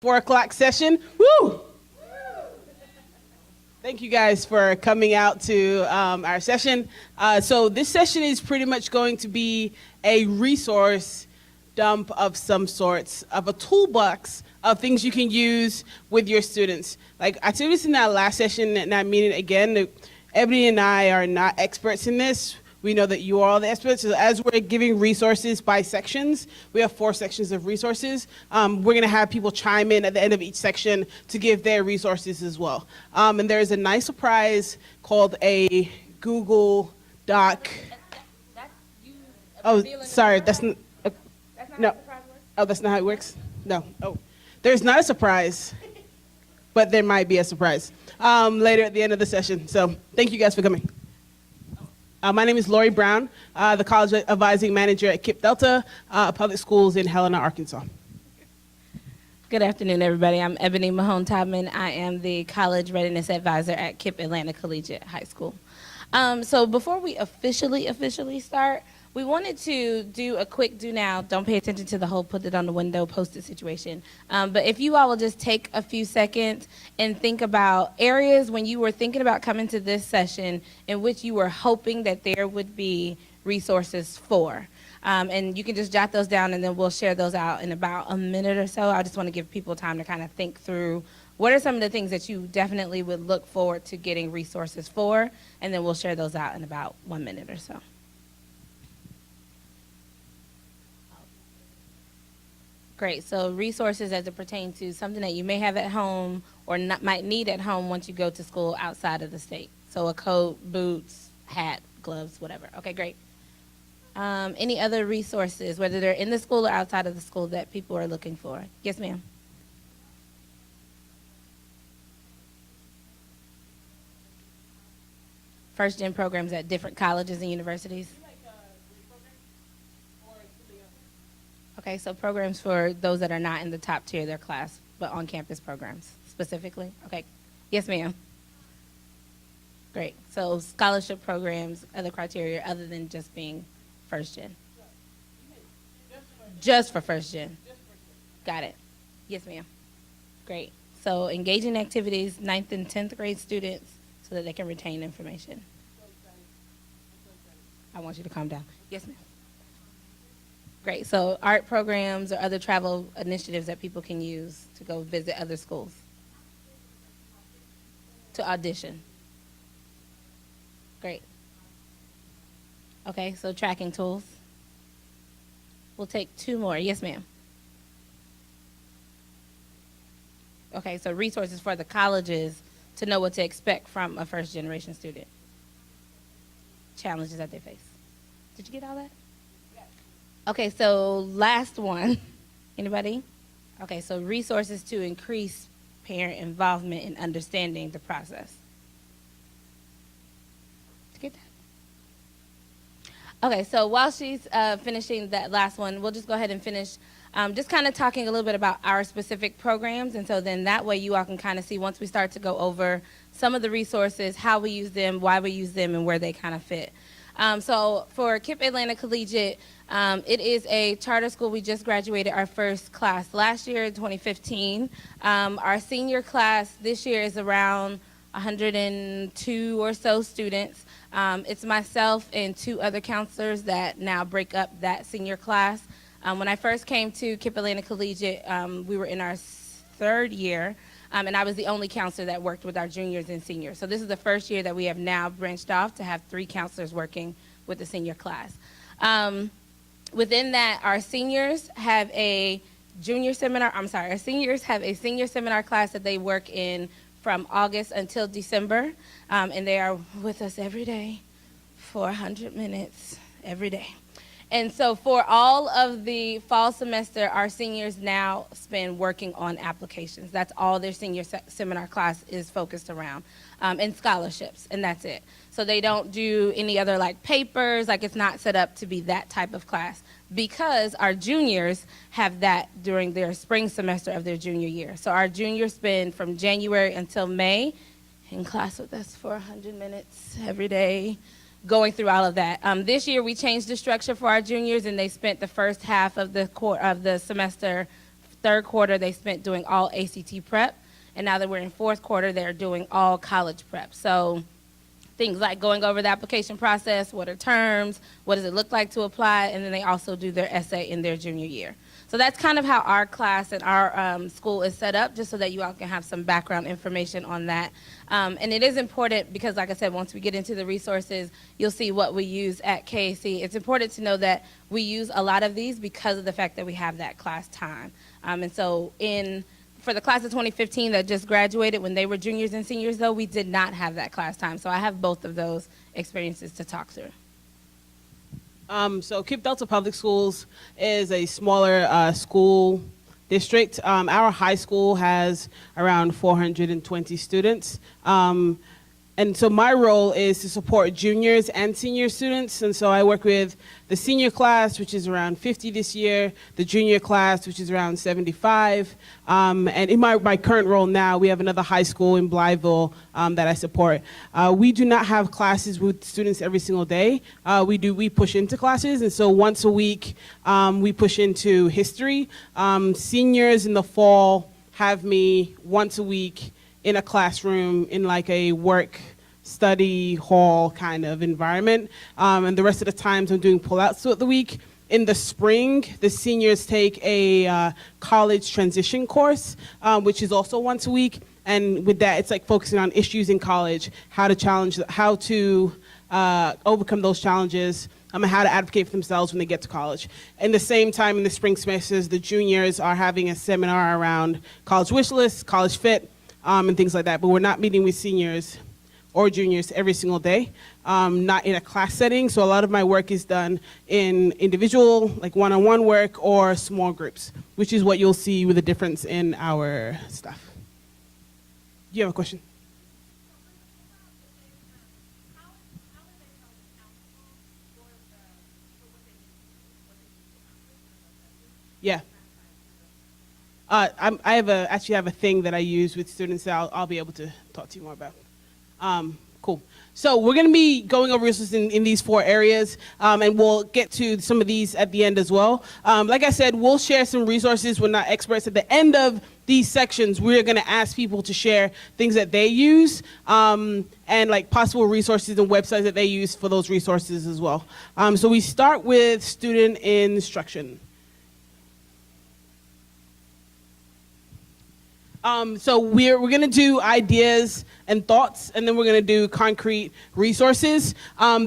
4 o'clock session. Woo! Thank you guys for coming out to our session. So this session is pretty much going to be a resource dump of some sorts, of a toolbox of things you can use with your students. Like I said this in that last session, and I mean it again, Ebony and I are not experts in this. We know that you are all the experts. So as we're giving resources by sections, we have 4 sections of resources. We're going to have people chime in at the end of each section to give their resources as well. And there's a nice surprise called a Google Doc. Oh, sorry, that's not, no. Oh, that's not how it works? No. Oh, there's not a surprise, but there might be a surprise later at the end of the session. So thank you guys for coming. My name is Lori Brown, the College Advising Manager at KIPP Delta Public Schools in Helena, Arkansas. Good afternoon, everybody. I'm Ebony Mahone-Todman. I am the College Readiness Advisor at KIPP Atlanta Collegiate High School. So before we officially start, we wanted to do a quick do now. Don't pay attention to the whole put it on the window post-it situation. But if you all will just take a few seconds and think about areas when you were thinking about coming to this session in which you were hoping that there would be resources for. And you can just jot those down and then we'll share those out in about a minute or so. I just want to give people time to kind of think through what are some of the things that you definitely would look forward to getting resources for, and then we'll share those out in about 1 minute or so. Great, so resources as it pertains to something that you may have at home or might need at home once you go to school outside of the state. So a coat, boots, hat, gloves, whatever. Okay, great. Any other resources, whether they're in the school or outside of the school, that people are looking for? Yes, ma'am. First-gen programs at different colleges and universities. Okay, so programs for those that are not in the top tier of their class, but on-campus programs specifically? Okay, yes, ma'am. Great, so scholarship programs, other criteria other than just being first-gen? Just for first-gen? Got it. Yes, ma'am. Great, so engaging activities, 9th and 10th grade students so that they can retain information. I want you to calm down. Yes, ma'am. Great, so art programs or other travel initiatives that people can use to go visit other schools. To audition. Great. Okay, so tracking tools. We'll take 2 more. Yes, ma'am. Okay, so resources for the colleges to know what to expect from a first-generation student. Challenges that they face. Did you get all that? Okay, so last one. Anybody? Okay, so resources to increase parent involvement in understanding the process. Did you get that? Okay, so while she's finishing that last one, we'll just go ahead and finish just kind of talking a little bit about our specific programs. And so then that way you all can kind of see once we start to go over some of the resources, how we use them, why we use them, and where they kind of fit. So for KIPP Atlanta Collegiate, it is a charter school. We just graduated our first class last year in 2015. Our senior class this year is around 102 or so students. It's myself and 2 other counselors that now break up that senior class. When I first came to KIPP Atlanta Collegiate, we were in our 3rd year. And I was the only counselor that worked with our juniors and seniors. So this is the first year that we have now branched off to have 3 counselors working with the senior class. Within that, our seniors have a our seniors have a senior seminar class that they work in from August until December. And they are with us every day for 100 minutes every day. And so for all of the fall semester, our seniors now spend working on applications. That's all their senior seminar class is focused around, and scholarships, and that's it. So they don't do any other like papers, like it's not set up to be that type of class because our juniors have that during their spring semester of their junior year. So our juniors spend from January until May in class with us for 100 minutes every day, going through all of that. This year we changed the structure for our juniors, and they spent the first half of the semester third quarter they spent doing all ACT prep, and now that we're in fourth quarter, they're doing all college prep. So things like going over the application process, what are terms, what does it look like to apply, and then they also do their essay in their junior year. So that's kind of how our class and our school is set up, just so that you all can have some background information on that. And it is important because, like I said, once we get into the resources, you'll see what we use at KAC. It's important to know that we use a lot of these because of the fact that we have that class time. And so for the class of 2015 that just graduated, when they were juniors and seniors, though, we did not have that class time. So I have both of those experiences to talk through. So KIPP Delta Public Schools is a smaller school district. Our high school has around 420 students. And so my role is to support juniors and senior students. And so I work with the senior class, which is around 50 this year, the junior class, which is around 75. And in my current role now, we have another high school in Blytheville that I support. We do not have classes with students every single day. We push into classes. And so once a week, we push into history. Seniors in the fall have me once a week in a classroom in like a work study hall kind of environment. And the rest of the times I'm doing pullouts throughout the week. In the spring, the seniors take a college transition course, which is also once a week. And with that, it's like focusing on issues in college, how to overcome those challenges, and how to advocate for themselves when they get to college. And the same time in the spring semesters, the juniors are having a seminar around college wish lists, college fit, and things like that. But we're not meeting with seniors or juniors every single day, not in a class setting. So a lot of my work is done in individual, like one-on-one work or small groups, which is what you'll see with the difference in our stuff. Do you have a question? Yeah. I actually have a thing that I use with students that I'll be able to talk to you more about. Cool. So we're going to be going over resources in these 4 areas, and we'll get to some of these at the end as well. Like I said, we'll share some resources. We're not experts. At the end of these sections, we're going to ask people to share things that they use, and like possible resources and websites that they use for those resources as well. So we start with student instruction. So we're going to do ideas and thoughts, and then we're going to do concrete resources.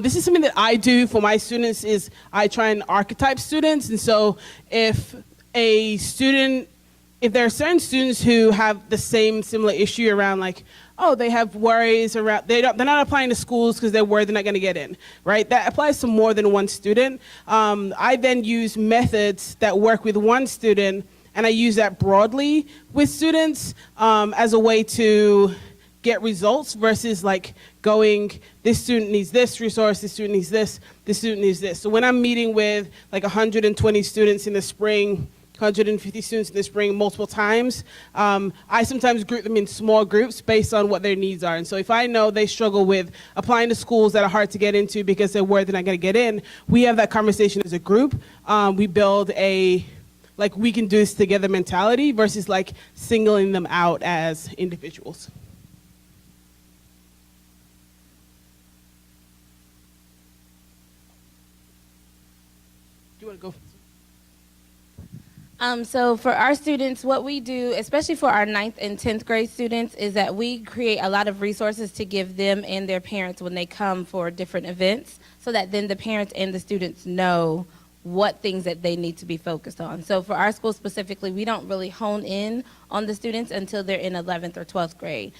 This is something that I do for my students is I try and archetype students. And so if there are certain students who have the similar issue around like, oh, they have worries around, they're not applying to schools because they're worried they're not going to get in, right? That applies to more than one student. I then use methods that work with one student, and I use that broadly with students as a way to get results versus like going, this student needs this resource, this student needs this student needs this. So when I'm meeting with like 120 students in the spring, 150 students in the spring multiple times, I sometimes group them in small groups based on what their needs are. And so if I know they struggle with applying to schools that are hard to get into because they're worried they're not going to get in, we have that conversation as a group. We build like we can do this together mentality versus like singling them out as individuals. Do you want to go? So for our students, what we do, especially for our 9th and 10th grade students, is that we create a lot of resources to give them and their parents when they come for different events, so that then the parents and the students know what things that they need to be focused on. So for our school specifically, we don't really hone in on the students until they're in 11th or 12th grade.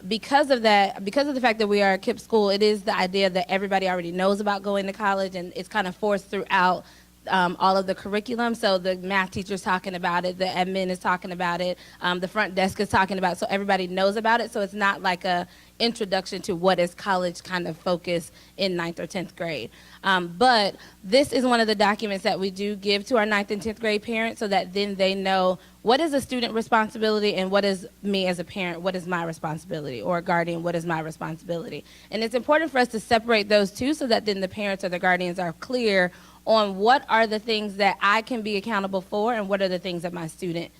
Because of the fact that we are a KIPP school, it is the idea that everybody already knows about going to college, and it's kind of forced throughout all of the curriculum. So the math teacher's talking about it, the admin is talking about it, the front desk is talking about it, so everybody knows about it. So it's not like a introduction to what is college kind of focus in 9th or 10th grade. But this is one of the documents that we do give to our 9th and 10th grade parents, so that then they know what is a student responsibility and what is me as a parent, what is my responsibility, or a guardian, what is my responsibility. And it's important for us to separate those two, so that then the parents or the guardians are clear on what are the things that I can be accountable for and what are the things that my student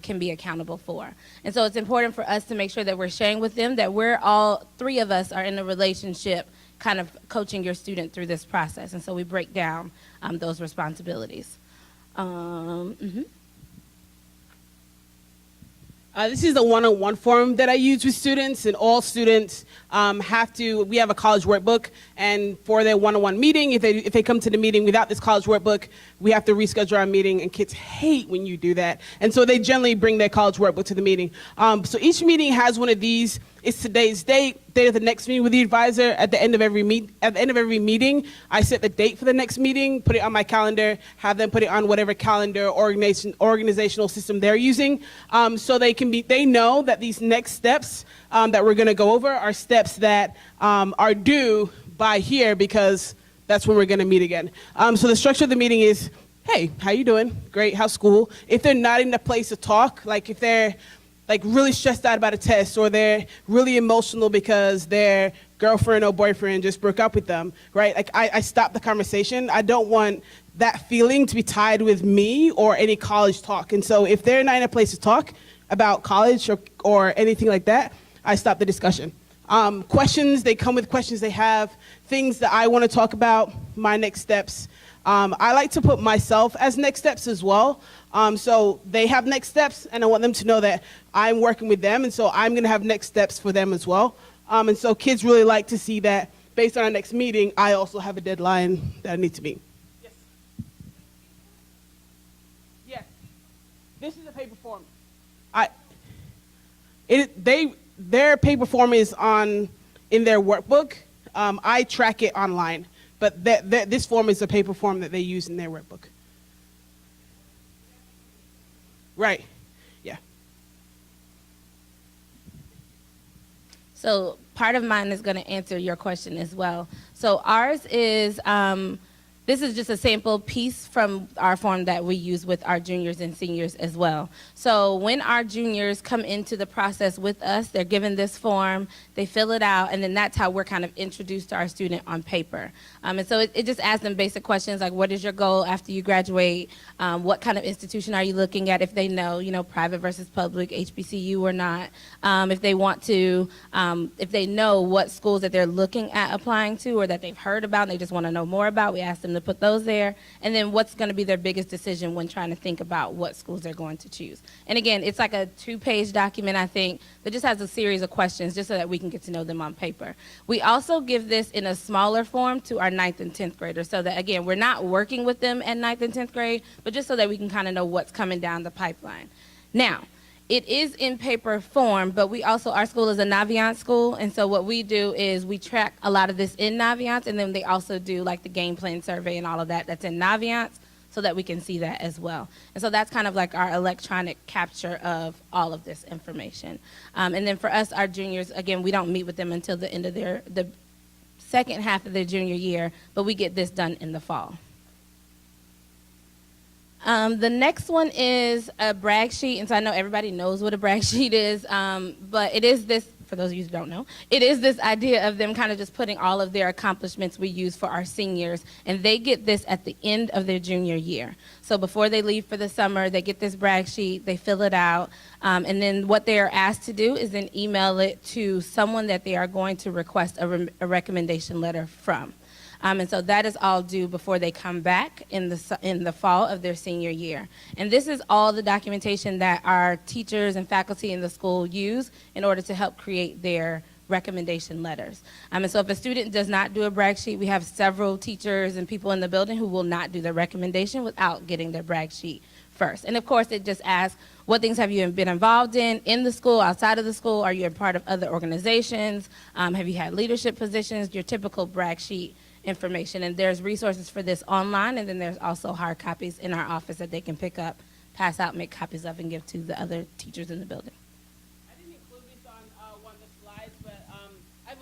can be accountable for. And so it's important for us to make sure that we're sharing with them that we're all, three of us are in a relationship kind of coaching your student through this process. And so we break down those responsibilities. This is the one-on-one form that I use with students, and all students we have a college workbook, and for their one-on-one meeting, if they come to the meeting without this college workbook, we have to reschedule our meeting, and kids hate when you do that. And so they generally bring their college workbook to the meeting. So each meeting has one of these. It's today's date of the next meeting with the advisor. At the end of every meeting, I set the date for the next meeting, put it on my calendar, have them put it on whatever calendar organizational system they're using, so they know that these next steps that we're going to go over are steps that are due by here, because that's when we're going to meet again. So the structure of the meeting is, hey, how you doing? Great. How's school? If they're not in a place to talk, like if they're really stressed out about a test, or they're really emotional because their girlfriend or boyfriend just broke up with them, right? Like I stop the conversation. I don't want that feeling to be tied with me or any college talk. And so if they're not in a place to talk about college or anything like that, I stop the discussion. Questions, they come with questions they have, things that I want to talk about, my next steps. I like to put myself as next steps as well. So they have next steps, and I want them to know that I'm working with them, and so I'm going to have next steps for them as well. And so kids really like to see that based on our next meeting, I also have a deadline that I need to meet. Yes. Yes. This is a paper form. Their paper form is in their workbook. I track it online, but this form is a paper form that they use in their workbook. Right. Yeah. So part of mine is going to answer your question as well. So ours is, this is just a sample piece from our form that we use with our juniors and seniors as well. So when our juniors come into the process with us, they're given this form, they fill it out, and then that's how we're kind of introduced to our student on paper. And so it just asks them basic questions like, what is your goal after you graduate? What kind of institution are you looking at, if they know, private versus public, HBCU or not? If they want to, if they know what schools that they're looking at applying to or that they've heard about and they just want to know more about, we ask them to put those there. And then what's going to be their biggest decision when trying to think about what schools they're going to choose. And again, it's like a 2-page document, I think, that just has a series of questions just so that we can get to know them on paper. We also give this in a smaller form to our 9th and 10th graders, so that, again, we're not working with them at 9th and 10th grade, but just so that we can kind of know what's coming down the pipeline. Now, it is in paper form, but our school is a Navient school, and so what we do is we track a lot of this in Navient, and then they also do like the game plan survey and all of that that's in Navient, so that we can see that as well. And so that's kind of like our electronic capture of all of this information. And then for us, our juniors, again, we don't meet with them until the end of the second half of their junior year, but we get this done in the fall. The next one is a brag sheet, and so I know everybody knows what a brag sheet is, but it is this, for those of you who don't know, it is this idea of them kind of just putting all of their accomplishments we use for our seniors, and they get this at the end of their junior year. So before they leave for the summer, they get this brag sheet, they fill it out, and then what they are asked to do is then email it to someone that they are going to request a recommendation letter from. And so that is all due before they come back in the fall of their senior year. And this is all the documentation that our teachers and faculty in the school use in order to help create their recommendation letters. And so if a student does not do a brag sheet, we have several teachers and people in the building who will not do their recommendation without getting their brag sheet first. And of course, it just asks, what things have you been involved in the school, outside of the school? Are you a part of other organizations? Have you had leadership positions? Your typical brag sheet information. And there's resources for this online, and then there's also hard copies in our office that they can pick up, pass out, make copies of, and give to the other teachers in the building. I didn't include this on one of the slides, but I have a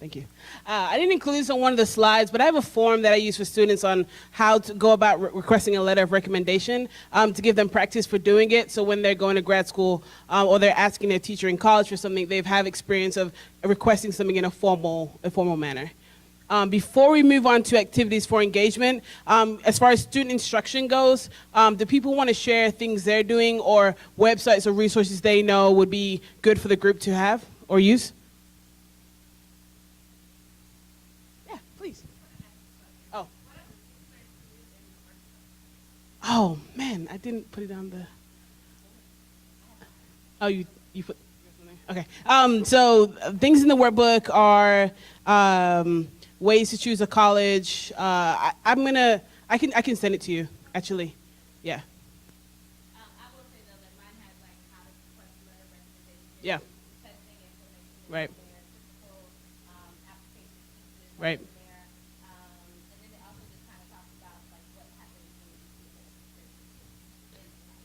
thank you. I didn't include this on one of the slides, but I have a form that I use for students on how to go about requesting a letter of recommendation to give them practice for doing it. So when they're going to grad school or they're asking their teacher in college for something, they have experience of requesting something in a formal manner. Before we move on to activities for engagement, as far as student instruction goes, do people want to share things they're doing or websites or resources they know would be good for the group to have or use? Yeah, please. Oh. Oh, man, I didn't put it on the... Oh, you put... Okay. So things in the workbook are ways to choose a college. I can send it to you, actually. Yeah. I will say though that mine has like how to request letter recommendation, Yeah. testing information, Right. there, typical application pieces Right. there, and then it also just kind of talks about like what happens when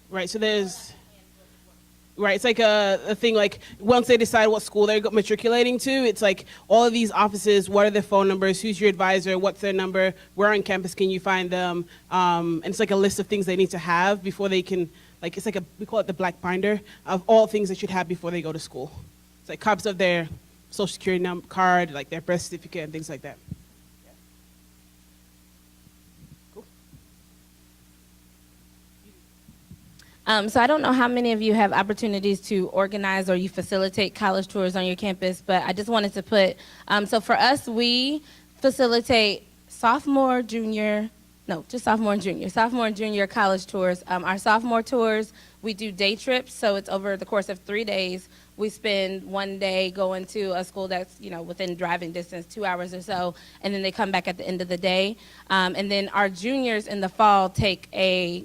you Right. So there's... Right, it's like a thing like once they decide what school they're matriculating to, it's like all of these offices, what are their phone numbers, who's your advisor, what's their number, where on campus can you find them, and it's like a list of things they need to have before they can, like it's like we call it the black binder of all things they should have before they go to school. It's like copies of their social security card, like their birth certificate and things like that. So I don't know how many of you have opportunities to organize or you facilitate college tours on your campus, but I just wanted to put, so for us, we facilitate sophomore and junior college tours. Our sophomore tours, we do day trips, so it's over the course of 3 days. We spend one day going to a school that's, within driving distance, 2 hours or so, and then they come back at the end of the day. And then our juniors in the fall take a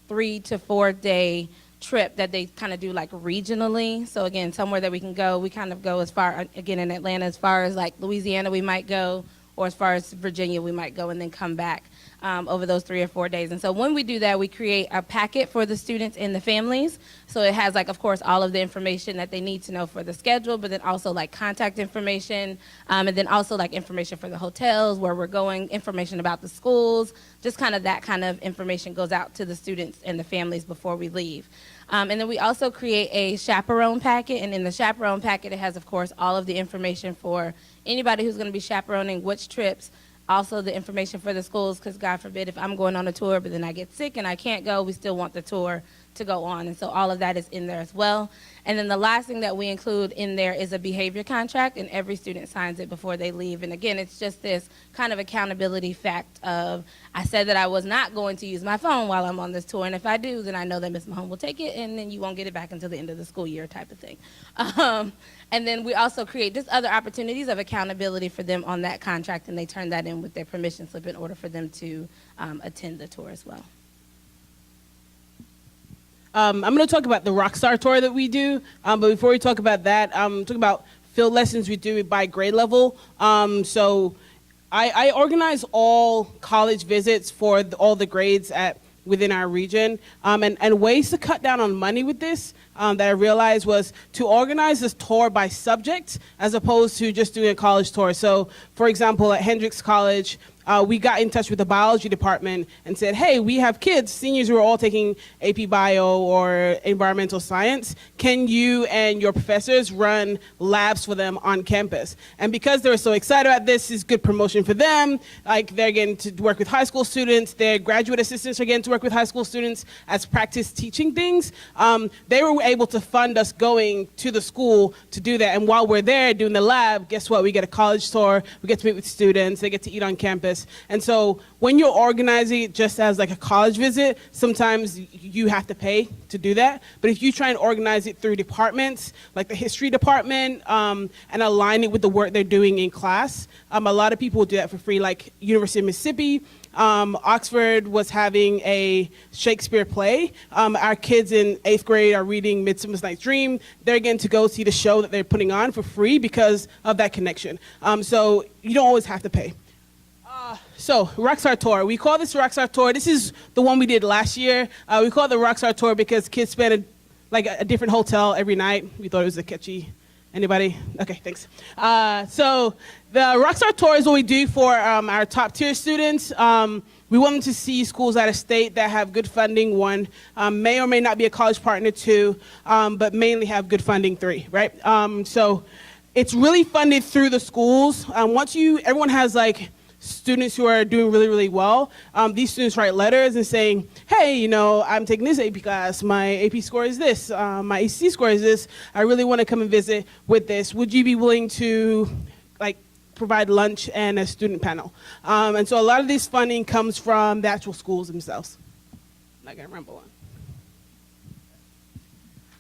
3 to 4 day trip that they kind of do like regionally. So again, somewhere that we can go, we kind of go as far, again in Atlanta, as far as like Louisiana we might go, or as far as Virginia we might go and then come back over those 3 or 4 days. And so when we do that, we create a packet for the students and the families. So it has like, of course, all of the information that they need to know for the schedule, but then also like contact information, and then also like information for the hotels, where we're going, information about the schools, just kind of that kind of information goes out to the students and the families before we leave. And then we also create a chaperone packet, and in the chaperone packet, it has, of course, all of the information for anybody who's going to be chaperoning which trips, also the information for the schools, because God forbid if I'm going on a tour but then I get sick and I can't go, we still want the tour to go on. And so all of that is in there as well. And then the last thing that we include in there is a behavior contract, and every student signs it before they leave. And again, it's just this kind of accountability fact of, I said that I was not going to use my phone while I'm on this tour, and if I do, then I know that Ms. Mahone will take it, and then you won't get it back until the end of the school year type of thing. And then we also create just other opportunities of accountability for them on that contract, and they turn that in with their permission slip in order for them to attend the tour as well. I'm going to talk about the Rockstar Tour that we do, but before we talk about that, talk about field lessons we do by grade level. So I organize all college visits for all the grades within our region, and ways to cut down on money with this that I realized was to organize this tour by subject as opposed to just doing a college tour. So, for example, at Hendrix College, we got in touch with the biology department and said, hey, we have kids, seniors who are all taking AP Bio or environmental science. Can you and your professors run labs for them on campus? And because they were so excited about this, is good promotion for them. Like, they're getting to work with high school students. Their graduate assistants are getting to work with high school students as practice teaching things. They were able to fund us going to the school to do that. And while we're there doing the lab, guess what? We get a college tour. We get to meet with students. They get to eat on campus. And so when you're organizing it just as like a college visit, sometimes you have to pay to do that. But if you try and organize it through departments, like the history department, and align it with the work they're doing in class, a lot of people will do that for free, like University of Mississippi. Oxford was having a Shakespeare play. Our kids in 8th grade are reading Midsummer Night's Dream. They're getting to go see the show that they're putting on for free because of that connection. So you don't always have to pay. So, Rockstar Tour. We call this Rockstar Tour. This is the one we did last year. We call it the Rockstar Tour because kids spend a different hotel every night. We thought it was a catchy. Anybody? Okay, thanks. So, the Rockstar Tour is what we do for our top tier students. We want them to see schools out of state that have good funding, 1, may or may not be a college partner, 2, but mainly have good funding, 3, right? So, It's really funded through the schools. Everyone has like students who are doing really, really well. These students write letters and saying, hey, I'm taking this AP class. My AP score is this. My ACC score is this. I really want to come and visit with this. Would you be willing to provide lunch and a student panel? And so a lot of this funding comes from the actual schools themselves. I'm not going to ramble on.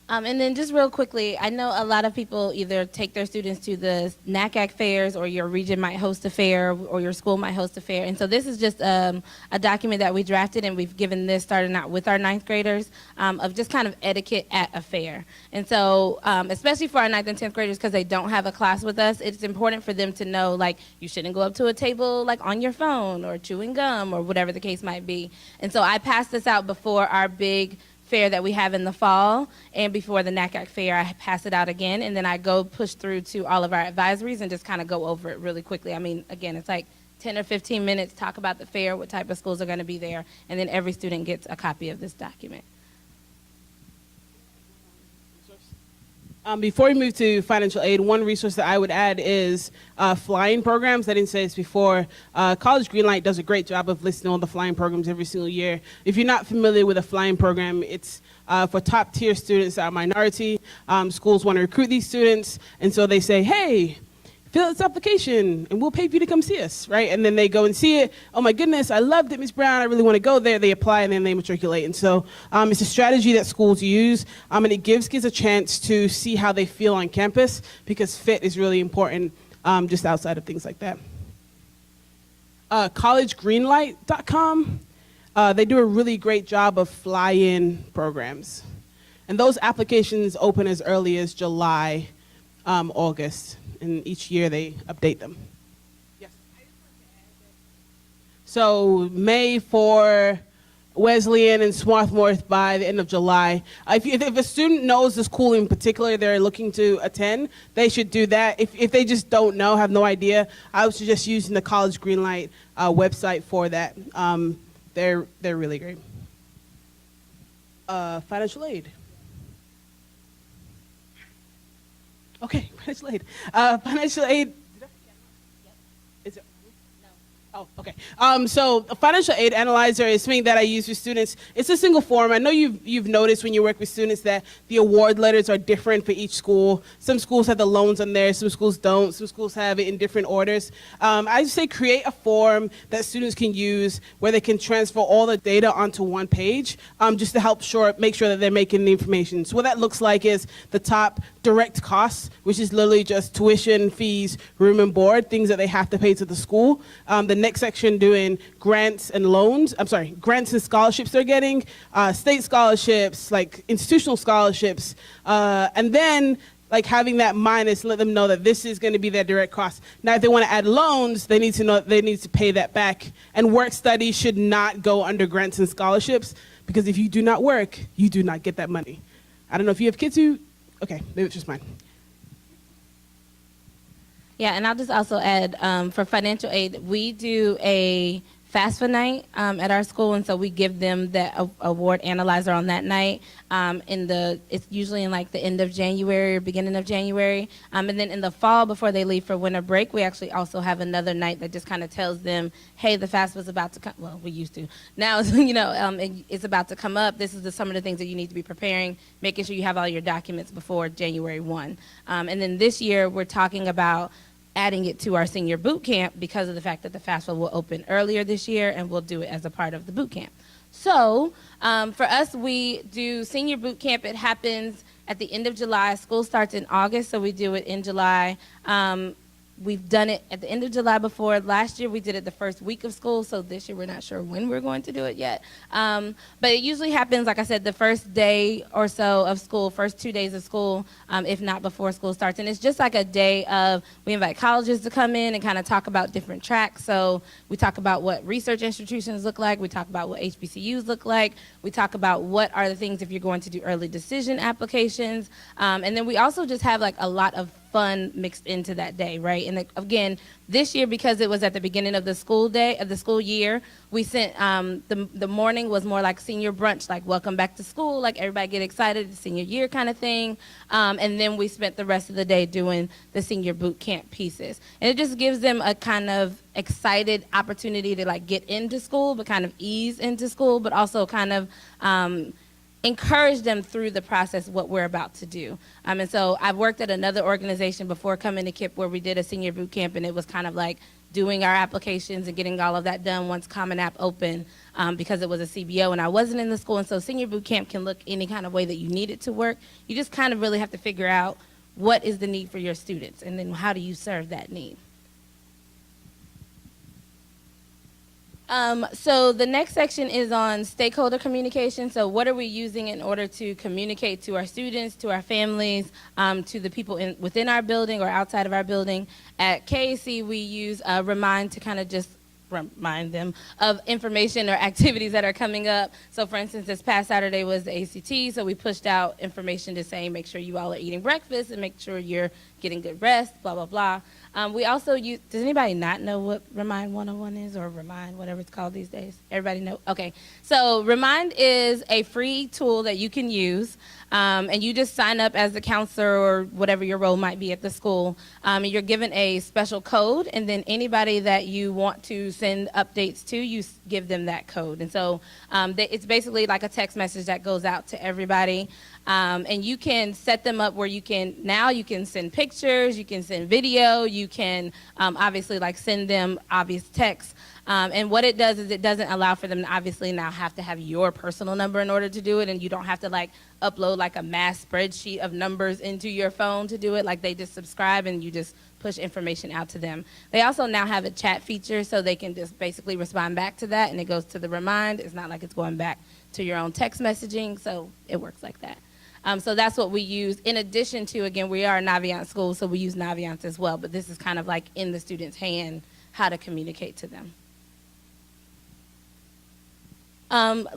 And then just real quickly, I know a lot of people either take their students to the NACAC fairs, or your region might host a fair, or your school might host a fair. And so this is just a document that we drafted, and we've given this starting out with our 9th graders of just kind of etiquette at a fair. And so especially for our 9th and 10th graders, because they don't have a class with us, it's important for them to know, like, you shouldn't go up to a table like on your phone or chewing gum or whatever the case might be. And so I passed this out before our big fair that we have in the fall, and before the NACAC fair, I pass it out again, and then I go push through to all of our advisories and just kind of go over it really quickly. I mean, again, it's like 10 or 15 minutes, talk about the fair, what type of schools are going to be there, and then every student gets a copy of this document. Before we move to financial aid, one resource that I would add is flying programs. I didn't say this before. College Greenlight does a great job of listing all the flying programs every single year. If you're not familiar with a flying program, it's for top tier students that are minority. Schools want to recruit these students, and so they say, hey, fill out this application and we'll pay for you to come see us, right? And then they go and see it. Oh my goodness, I loved it, Ms. Brown. I really want to go there. They apply and then they matriculate. And so it's a strategy that schools use, and it gives kids a chance to see how they feel on campus, because fit is really important just outside of things like that. CollegeGreenlight.com, they do a really great job of fly-in programs. And those applications open as early as July, August. And each year they update them. Yes. So May for Wesleyan and Swarthmore by the end of July. If a student knows the school in particular they're looking to attend, they should do that. If they just don't know, have no idea, I would suggest using the College Greenlight website for that. They're really great. Financial aid. Okay, financial aid. Financial aid. Is it? No. Oh, okay. So a financial aid analyzer is something that I use with students. It's a single form. I know you've noticed when you work with students that the award letters are different for each school. Some schools have the loans on there, some schools don't. Some schools have it in different orders. I just say create a form that students can use where they can transfer all the data onto one page, just to help make sure that they're making the information. So what that looks like is the top direct costs, which is literally just tuition, fees, room and board, things that they have to pay to the school. The next section doing grants and loans, grants and scholarships they're getting, state scholarships, like institutional scholarships, and then like having that minus, let them know that this is going to be their direct cost. Now, if they want to add loans, they need to know they need to pay that back. And work study should not go under grants and scholarships, because if you do not work, you do not get that money. I don't know if you have kids who, okay, maybe it's just mine. Yeah, and I'll just also add, for financial aid, we do a FAFSA night at our school, and so we give them the award analyzer on that night. It's usually in like the end of January or beginning of January, and then in the fall before they leave for winter break, we actually also have another night that just kind of tells them, hey, the FAFSA's about to come. Well, we used to. Now, it's about to come up. This is some of the things that you need to be preparing, making sure you have all your documents before January 1. And then this year, we're talking about adding it to our senior boot camp because of the fact that the FAFSA will open earlier this year, and we'll do it as a part of the boot camp. So for us, we do senior boot camp. It happens at the end of July. School starts in August, so we do it in July. We've done it at the end of July before. Last year, we did it the first week of school, so this year we're not sure when we're going to do it yet. But it usually happens, like I said, the first day or so of school, first 2 days of school, if not before school starts. And it's just like a day of, we invite colleges to come in and kind of talk about different tracks. So we talk about what research institutions look like. We talk about what HBCUs look like. We talk about what are the things if you're going to do early decision applications. And then we also just have like a lot of fun mixed into that day, right? And again, this year, because it was at the beginning of the school day, of the school year, we sent, the morning was more like senior brunch, like welcome back to school, like everybody get excited, senior year kind of thing. And then we spent the rest of the day doing the senior boot camp pieces. And it just gives them a kind of excited opportunity to like get into school, but kind of ease into school, but also kind of, encourage them through the process what we're about to do. And so I've worked at another organization before coming to KIPP where we did a senior boot camp, and it was kind of like doing our applications and getting all of that done once Common App opened, because it was a CBO and I wasn't in the school. And so senior boot camp can look any kind of way that you need it to work. You just kind of really have to figure out what is the need for your students, and then how do you serve that need. So the next section is on stakeholder communication. So what are we using in order to communicate to our students, to our families, to the people within our building or outside of our building? At KAC, we use Remind to kind of just remind them of information or activities that are coming up. So for instance, this past Saturday was the ACT, so we pushed out information to say make sure you all are eating breakfast and make sure you're getting good rest, blah, blah, blah. We also use, does anybody not know what Remind 101 is, or Remind, whatever it's called these days? Everybody know? Okay. So Remind is a free tool that you can use, and you just sign up as a counselor or whatever your role might be at the school. You're given a special code, and then anybody that you want to send updates to, you give them that code. And so it's basically like a text message that goes out to everybody. And you can set them up where you can send pictures, you can send video, you can obviously like send them obvious text. And what it does is it doesn't allow for them to obviously now have to have your personal number in order to do it, and you don't have to like upload like a mass spreadsheet of numbers into your phone to do it. Like they just subscribe and you just push information out to them. They also now have a chat feature, so they can just basically respond back to that, and it goes to the Remind. It's not like it's going back to your own text messaging, so it works like that. So that's what we use. In addition to, again, we are a Navient school, so we use Navient as well, but this is kind of like in the student's hand how to communicate to them.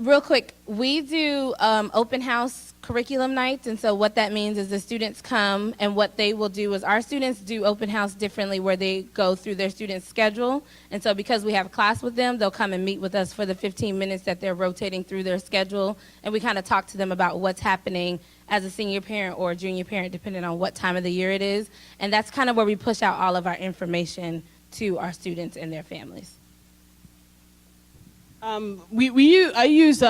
Real quick, we do open house curriculum nights, and so what that means is the students come, and what they will do is our students do open house differently, where they go through their student's schedule. And so because we have class with them, they'll come and meet with us for the 15 minutes that they're rotating through their schedule, and we kind of talk to them about what's happening as a senior parent or a junior parent, depending on what time of the year it is. And that's kind of where we push out all of our information to our students and their families. I use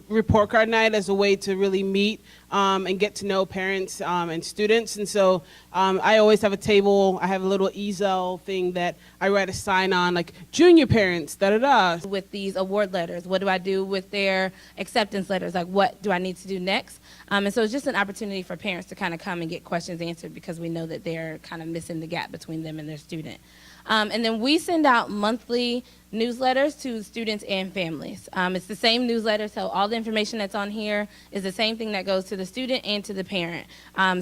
report card night as a way to really meet and get to know parents and students. And so I always have a table. I have a little easel thing that I write a sign on, like junior parents, da-da-da. With these award letters, what do I do with their acceptance letters? Like, what do I need to do next? And so it's just an opportunity for parents to kind of come and get questions answered, because we know that they're kind of missing the gap between them and their student. And then we send out monthly newsletters to students and families. It's the same newsletter, so all the information that's on here is the same thing that goes to the student and to the parent,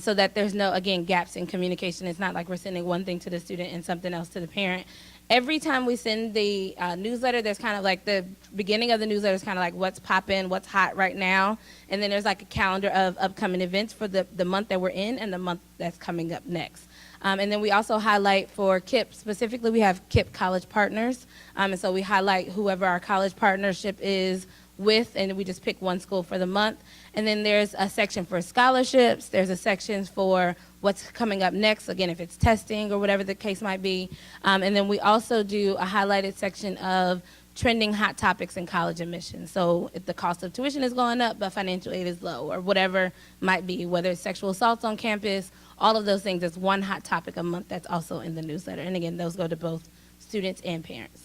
so that there's no, again, gaps in communication. It's not like we're sending one thing to the student and something else to the parent. Every time we send the newsletter, there's kind of like the beginning of the newsletter is kind of like what's popping, what's hot right now. And then there's like a calendar of upcoming events for the month that we're in and the month that's coming up next. And then we also highlight for KIPP, specifically we have KIPP College Partners. And so we highlight whoever our college partnership is with, and we just pick one school for the month. And then there's a section for scholarships. There's a section for what's coming up next, again, if it's testing or whatever the case might be. And then we also do a highlighted section of trending hot topics in college admissions. So if the cost of tuition is going up, but financial aid is low, or whatever might be, whether it's sexual assaults on campus, all of those things. There's one hot topic a month that's also in the newsletter. And again, those go to both students and parents.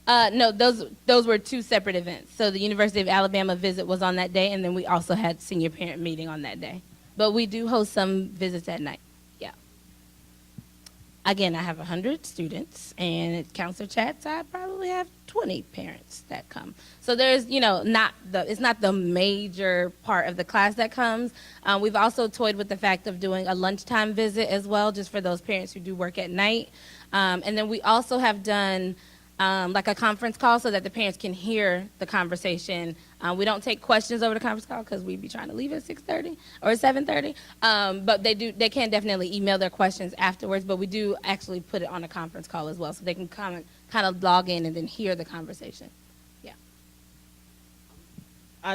No, those were two separate events. So the University of Alabama visit was on that day, and then we also had senior parent meeting on that day. But we do host some visits at night. Yeah. Again, I have 100 students, and at counselor chats, I probably have 20 parents that come. So there's, it's not the major part of the class that comes. We've also toyed with the fact of doing a lunchtime visit as well, just for those parents who do work at night. And then we also have done like a conference call so that the parents can hear the conversation. We don't take questions over the conference call because we'd be trying to leave at 6:30 or 7:30. But they can definitely email their questions afterwards, but we do actually put it on a conference call as well so they can kind of log in and then hear the conversation.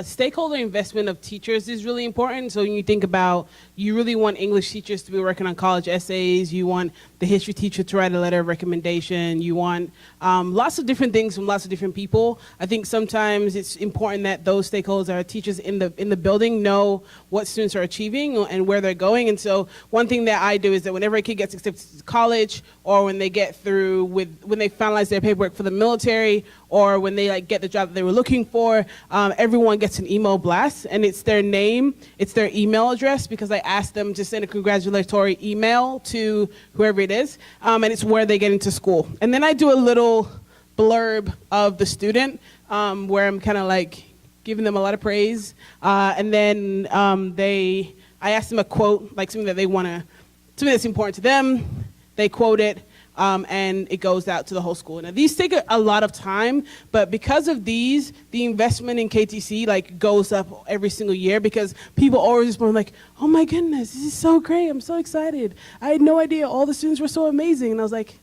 Stakeholder investment of teachers is really important. So when you think about, you really want English teachers to be working on college essays, you want the history teacher to write a letter of recommendation, you want lots of different things from lots of different people. I think sometimes it's important that those stakeholders that are teachers in the building know what students are achieving and where they're going. And so one thing that I do is that whenever a kid gets accepted to college, or when they get through when they finalize their paperwork for the military, or when they get the job that they were looking for, everyone gets an email blast, and it's their name, it's their email address, because I asked them to send a congratulatory email to whoever it is, and it's where they get into school. And then I do a little blurb of the student, where I'm kind of giving them a lot of praise, and then I ask them a quote, something that they want to, something that's important to them. They quote it. And it goes out to the whole school. Now, these take a lot of time, but because of these, the investment in KTC goes up every single year, because people always respond oh my goodness, this is so great, I'm so excited. I had no idea all the students were so amazing. And I was like,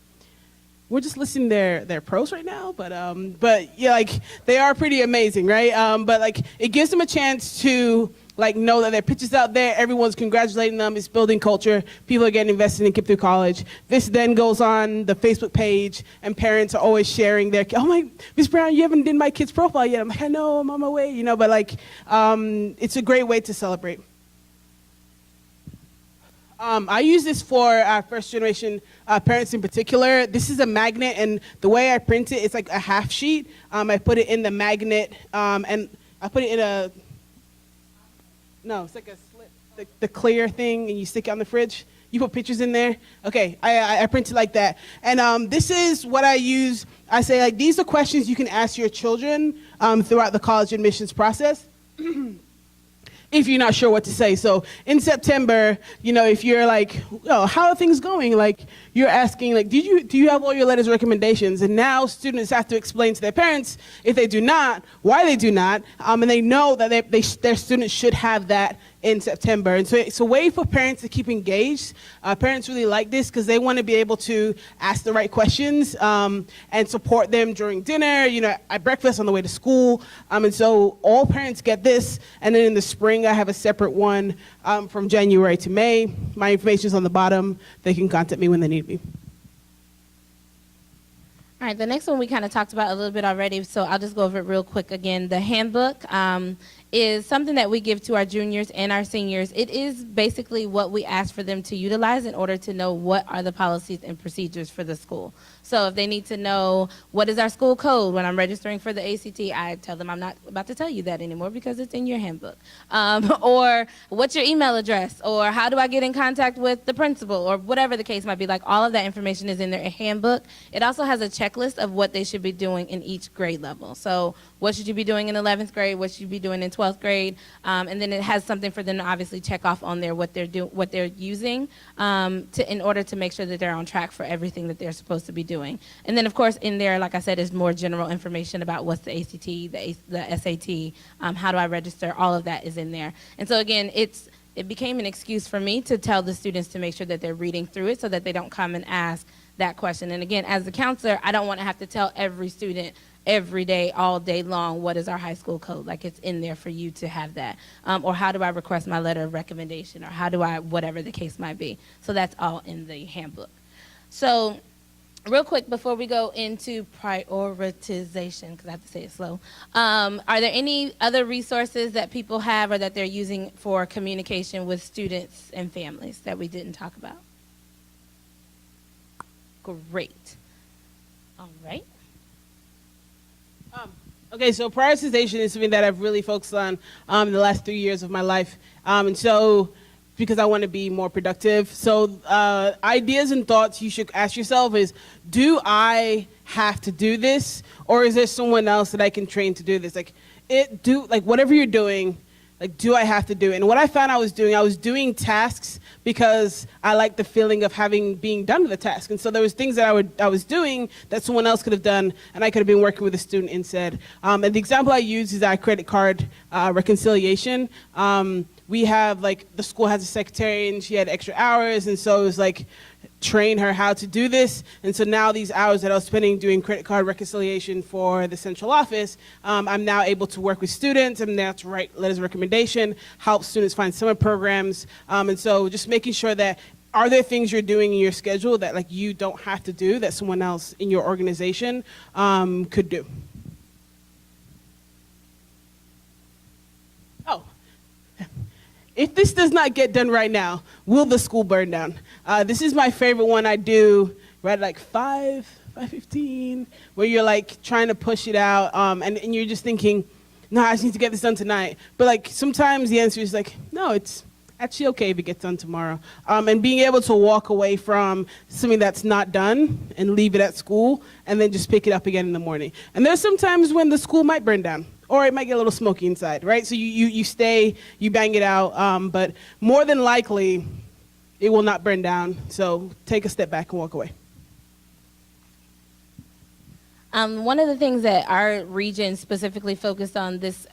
we're just listing their pros right now, but yeah, they are pretty amazing, right? But it gives them a chance to know that their picture's out there, everyone's congratulating them, it's building culture, people are getting invested in Kip Through College. This then goes on the Facebook page, and parents are always sharing their, oh my, Ms. Brown, you haven't done my kid's profile yet. I'm like, I know, I'm on my way, but it's a great way to celebrate. I use this for first generation parents in particular. This is a magnet, and the way I print it, it's like a half sheet. I put it in the magnet, and I put it in a, no, it's like a slit, the clear thing, and you stick it on the fridge. You put pictures in there. Okay, I print it like that. And this is what I use. I say, these are questions you can ask your children throughout the college admissions process. If you're not sure what to say. So in September, if you're how are things going? You're asking, do you have all your letters of recommendations? And now students have to explain to their parents, if they do not, why they do not, and they know that their students should have that in September. And so it's a way for parents to keep engaged. Parents really like this because they want to be able to ask the right questions and support them during dinner, at breakfast, on the way to school. And so all parents get this. And then in the spring, I have a separate one from January to May. My information is on the bottom. They can contact me when they need me. All right, the next one we kind of talked about a little bit already, so I'll just go over it real quick again. The handbook is something that we give to our juniors and our seniors. It is basically what we ask for them to utilize in order to know what are the policies and procedures for the school. So if they need to know what is our school code when I'm registering for the ACT, I tell them I'm not about to tell you that anymore because it's in your handbook. Or what's your email address? Or how do I get in contact with the principal? Or whatever the case might be. All of that information is in their handbook. It also has a checklist of what they should be doing in each grade level. So what should you be doing in 11th grade? What should you be doing in 12th grade? And then it has something for them to obviously check off on there what they're using in order to make sure that they're on track for everything that they're supposed to be doing. And then, of course, in there, like I said, is more general information about what's the ACT, the SAT, how do I register, all of that is in there. And so, again, it became an excuse for me to tell the students to make sure that they're reading through it so that they don't come and ask that question. And again, as a counselor, I don't want to have to tell every student every day, all day long, what is our high school code? It's in there for you to have that. Or how do I request my letter of recommendation? Or how do I, whatever the case might be. So that's all in the handbook. So real quick, before we go into prioritization, because I have to say it slow, are there any other resources that people have or that they're using for communication with students and families that we didn't talk about? Great. All right. Okay, so prioritization is something that I've really focused on in the last 3 years of my life. And so, because I want to be more productive. So ideas and thoughts you should ask yourself is, do I have to do this? Or is there someone else that I can train to do this? Whatever you're doing, Like, do I have to do it? And what I found I was doing tasks because I like the feeling of being done with the task. And so there was things that I was doing that someone else could have done, and I could have been working with a student instead. And the example I use is our credit card reconciliation. We have, like, the school has a secretary, and she had extra hours, and so it was like, train her how to do this. And so now these hours that I was spending doing credit card reconciliation for the central office, I'm now able to work with students. I'm now to write letters of recommendation, help students find summer programs. And so just making sure that, are there things you're doing in your schedule that, like, you don't have to do that someone else in your organization could do? Oh. If this does not get done right now, will the school burn down? This is my favorite one I do right at like 5:15, where you're like trying to push it out, and you're just thinking, no, I just need to get this done tonight. But like sometimes the answer is like, no, it's actually okay if it gets done tomorrow. And being able to walk away from something that's not done and leave it at school and then just pick it up again in the morning. And there's some times when the school might burn down, or it might get a little smoky inside, right? So you stay, you bang it out, but more than likely, it will not burn down. So take a step back and walk away. One of the things that our region specifically focused on this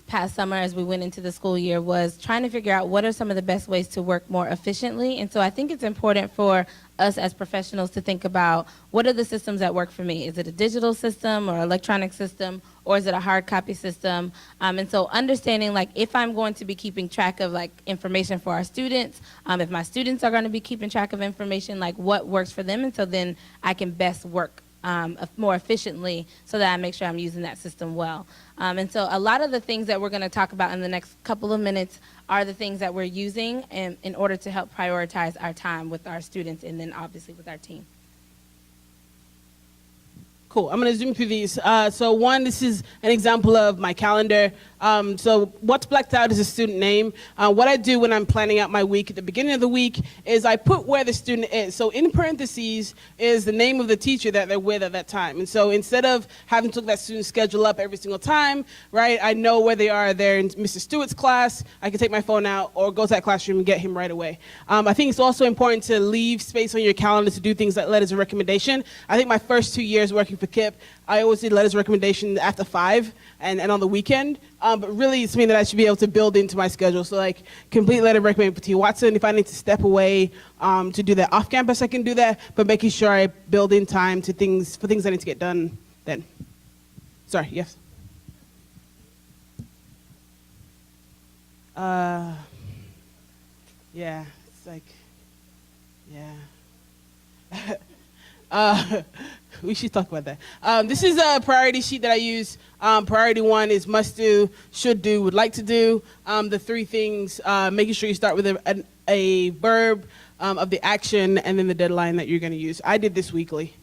past summer as we went into the school year was trying to figure out what are some of the best ways to work more efficiently. And so I think it's important for us as professionals to think about, what are the systems that work for me? Is it a digital system or electronic system, or is it a hard copy system? And so understanding, like, if I'm going to be keeping track of, like, information for our students, if my students are going to be keeping track of information, like, what works for them, and so then I can best work more efficiently so that I make sure I'm using that system well. And so a lot of the things that we're going to talk about in the next couple of minutes are the things that we're using in order to help prioritize our time with our students and then obviously with our team. Cool. I'm going to zoom through these. So one, this is an example of my calendar. So what's blacked out is a student name. What I do when I'm planning out my week at the beginning of the week is I put where the student is. So in parentheses is the name of the teacher that they're with at that time. And so instead of having to look that student's schedule up every single time, right, I know where they are. They're in Mr. Stewart's class. I can take my phone out or go to that classroom and get him right away. I think it's also important to leave space on your calendar to do things like letters of recommendation. I think my first 2 years working for KIPP, I always did letters of recommendation after 5 and on the weekend. But really, it's something that I should be able to build into my schedule. So, like, complete letter of recommendation for T. Watson. If I need to step away to do that off campus, I can do that. But making sure I build in time to things I need to get done then. Sorry, yes? Yeah, it's like, yeah. We should talk about that. This is a priority sheet that I use. Priority 1 is must do, should do, would like to do. The 3 things, making sure you start with a verb of the action and then the deadline that you're going to use. I did this weekly.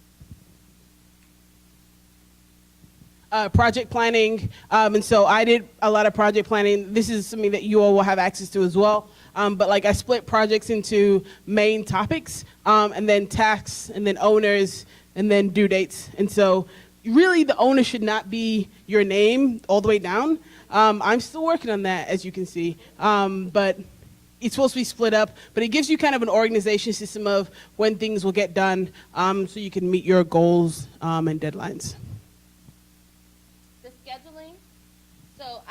Project planning, and so I did a lot of project planning. This is something that you all will have access to as well. But like I split projects into main topics, and then tasks, and then owners, and then due dates. And so really the owner should not be your name all the way down. I'm still working on that, as you can see. But it's supposed to be split up, but it gives you kind of an organization system of when things will get done, so you can meet your goals and deadlines. The scheduling. So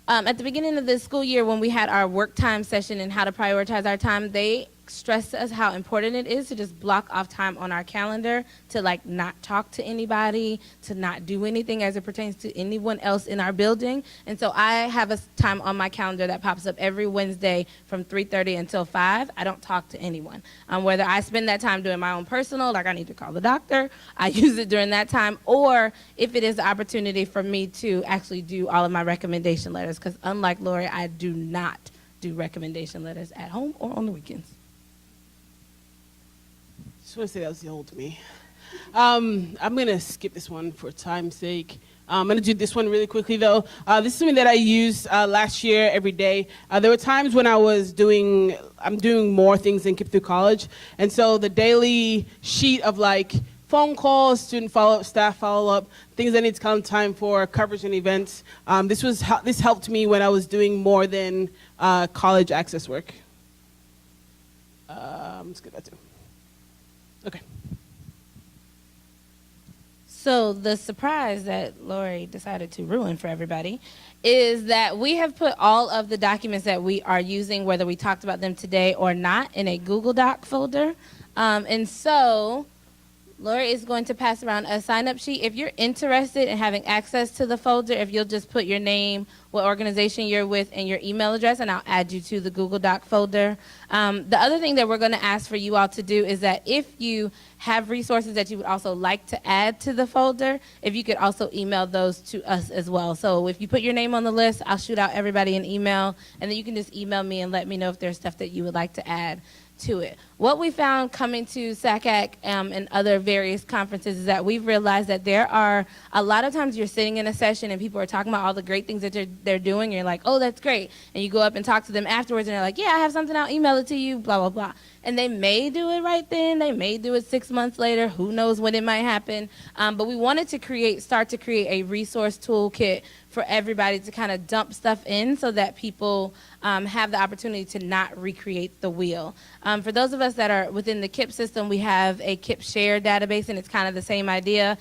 at the beginning of the school year, when we had our work time session and how to prioritize our time, they stressed to us how important it is to just block off time on our calendar to, like, not talk to anybody, to not do anything as it pertains to anyone else in our building. And so I have a time on my calendar that pops up every Wednesday from 3:30 until 5. I don't talk to anyone. Whether I spend that time doing my own personal, like I need to call the doctor, I use it during that time, or if it is the opportunity for me to actually do all of my recommendation letters, because unlike Lori, I do not do recommendation letters at home or on the weekends. I just want to say that was the old me. I'm going to skip this one for time's sake. I'm going to do this one really quickly, though. This is something that I used last year every day. There were times when I'm doing more things than KIPP through college. And so the daily sheet of, like, phone calls, student follow-up, staff follow-up, things that need to come time for coverage and events. This helped me when I was doing more than college access work. Let's get that too. Okay. So the surprise that Lori decided to ruin for everybody is that we have put all of the documents that we are using, whether we talked about them today or not, in a Google Doc folder. And so Lori is going to pass around a sign-up sheet. If you're interested in having access to the folder, if you'll just put your name, what organization you're with, and your email address, and I'll add you to the Google Doc folder. The other thing that we're going to ask for you all to do is that if you have resources that you would also like to add to the folder, if you could also email those to us as well. So if you put your name on the list, I'll shoot out everybody an email, and then you can just email me and let me know if there's stuff that you would like to add to it. What we found coming to SACAC and other various conferences is that we've realized that there are a lot of times you're sitting in a session and people are talking about all the great things that they're doing. And you're like, oh, that's great. And you go up and talk to them afterwards and they're like, yeah, I have something, I'll email it to you, blah, blah, blah. And they may do it right then. They may do it 6 months later. Who knows when it might happen. But we wanted to start to create a resource toolkit for everybody to kind of dump stuff in so that people have the opportunity to not recreate the wheel. For those of us that are within the KIP system, we have a KIP share database, and it's kind of the same idea.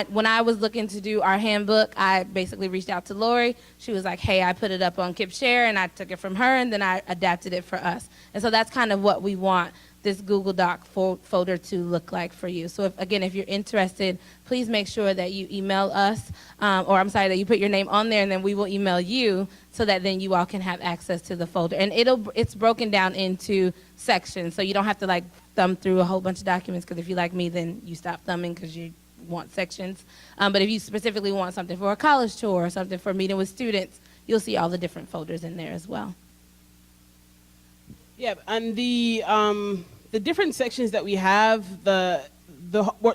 When I was looking to do our handbook, I basically reached out to Lori. She was like, hey, I put it up on KIP share, and I took it from her, and then I adapted it for us. And so that's kind of what we want this Google Doc folder to look like for you. So if you're interested, please make sure that you email us, that you put your name on there, and then we will email you so that then you all can have access to the folder. And it's broken down into sections, so you don't have to like thumb through a whole bunch of documents, because if you're like me, then you stop thumbing because you want sections. But if you specifically want something for a college tour or something for meeting with students, you'll see all the different folders in there as well. Yeah, and the different sections that we have, the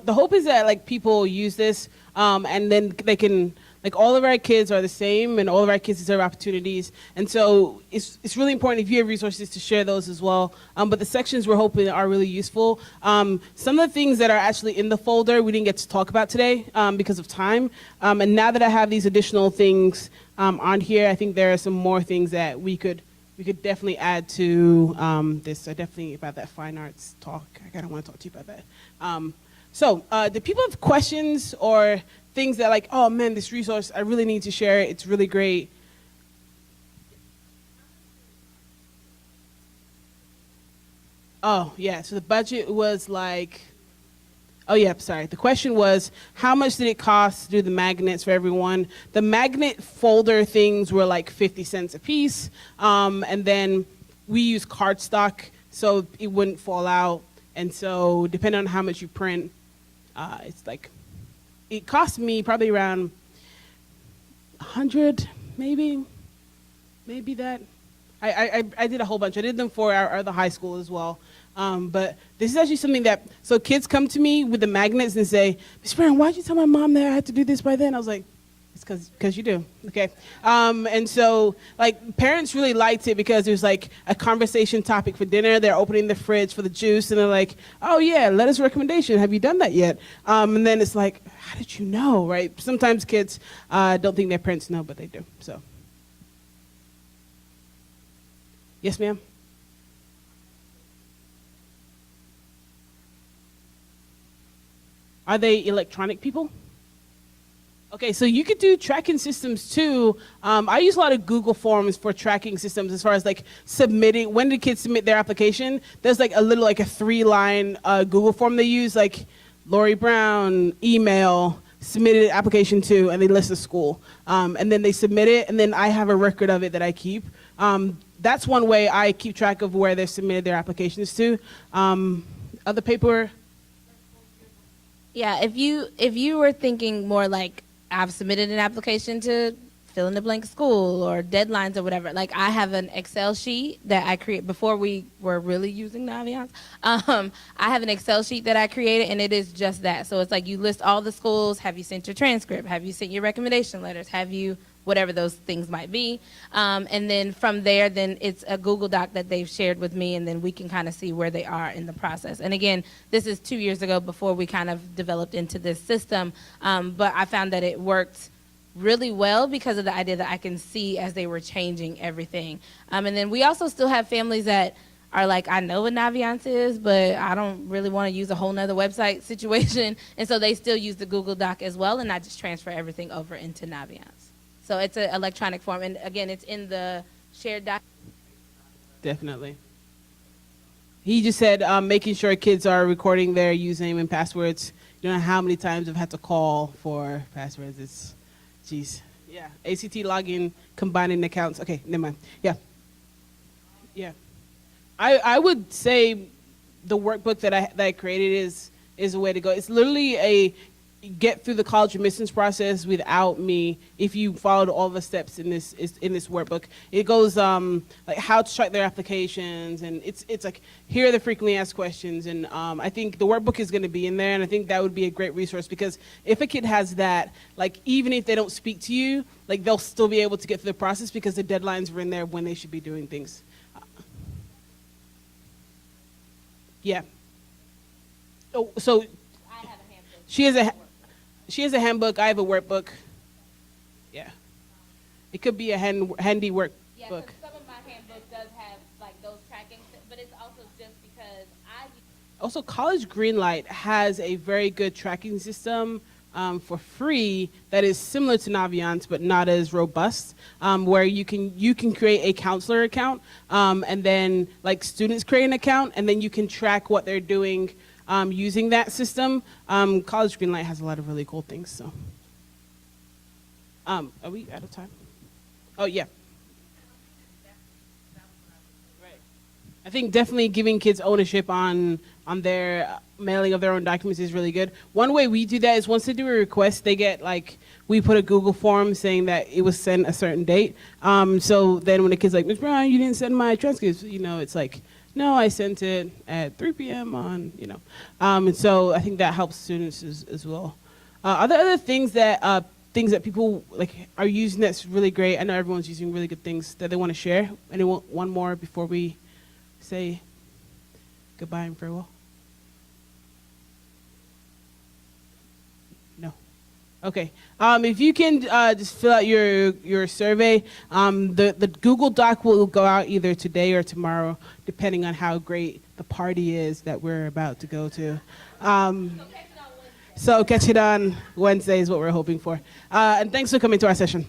hope is that like people use this, and then they can, like, all of our kids are the same, and all of our kids deserve opportunities, and so it's really important if you have resources to share those as well. But the sections we're hoping are really useful. Some of the things that are actually in the folder we didn't get to talk about today because of time, and now that I have these additional things on here, I think there are some more things that we could definitely add to this. So definitely about that fine arts talk. I kind of want to talk to you about that. Do people have questions or things that like, oh man, this resource, I really need to share it. It's really great. Oh yeah, so the budget was like, oh yeah, sorry. The question was, how much did it cost to do the magnets for everyone? The magnet folder things were like 50 cents a piece. And then we use cardstock so it wouldn't fall out. And so depending on how much you print, it's like, it cost me probably around 100, maybe that. I did a whole bunch. I did them for our other high school as well. But this is actually something that, so kids come to me with the magnets and say, Ms. Brown, why'd you tell my mom that I had to do this by then? I was like, it's because you do, okay? And so, like, parents really liked it because it was like a conversation topic for dinner. They're opening the fridge for the juice, and they're like, oh yeah, lettuce recommendation, have you done that yet? And then it's like, how did you know, right? Sometimes kids don't think their parents know, but they do, so. Yes, ma'am? Are they electronic people? Okay, so you could do tracking systems too. I use a lot of Google Forms for tracking systems as far as like submitting, when did kids submit their application? There's like a 3-line Google form they use, like Lori Brown, email, submitted application to, and they list the school. And then they submit it, and then I have a record of it that I keep. That's one way I keep track of where they've submitted their applications to. Other paper? Yeah, if you were thinking more like I've submitted an application to fill in the blank school or deadlines or whatever, like I have an Excel sheet that I create before we were really using Naviance. I have an Excel sheet that I created, and it is just that. So it's like you list all the schools. Have you sent your transcript? Have you sent your recommendation letters? Have you whatever those things might be. And then from there, then it's a Google Doc that they've shared with me, and then we can kind of see where they are in the process. And again, this is 2 years ago before we kind of developed into this system, but I found that it worked really well because of the idea that I can see as they were changing everything. And then we also still have families that are like, I know what Naviance is, but I don't really want to use a whole nother website situation. And so they still use the Google Doc as well, and I just transfer everything over into Naviance. So it's an electronic form, and again, it's in the shared doc. Definitely. He just said making sure kids are recording their username and passwords. You don't know how many times I've had to call for passwords. It's, geez. Yeah. ACT login, combining accounts. Okay, never mind. Yeah. Yeah. I would say the workbook that I created is a way to go. It's literally a get through the college admissions process without me if you followed all the steps in this workbook. It goes like how to start their applications, and it's like here are the frequently asked questions, and I think the workbook is going to be in there, and I think that would be a great resource because if a kid has that, like even if they don't speak to you, like they'll still be able to get through the process because the deadlines are in there when they should be doing things. Yeah. Oh, so I have a handbook. she has a handbook. I have a workbook. Yeah. It could be a handy workbook. Yeah, 'cause some of my handbook does have like those tracking, but it's also just because Also, College Greenlight has a very good tracking system for free that is similar to Naviance but not as robust, where you can create a counselor account and then like students create an account and then you can track what they're doing using that system. College Greenlight has a lot of really cool things. So, are we out of time? Oh yeah. I think definitely giving kids ownership on their mailing of their own documents is really good. One way we do that is once they do a request, they get we put a Google form saying that it was sent a certain date. So then when the kid's like, Ms. Brown, you didn't send my transcripts, it's like, no, I sent it at 3 p.m. on, and so I think that helps students as well. Are there other things that people are using that's really great? I know everyone's using really good things that they want to share. Anyone, one more before we say goodbye and farewell? No. Okay. If you can just fill out your survey, the Google Doc will go out either today or tomorrow, depending on how great the party is that we're about to go to. So catch it on Wednesday is what we're hoping for. And thanks for coming to our session.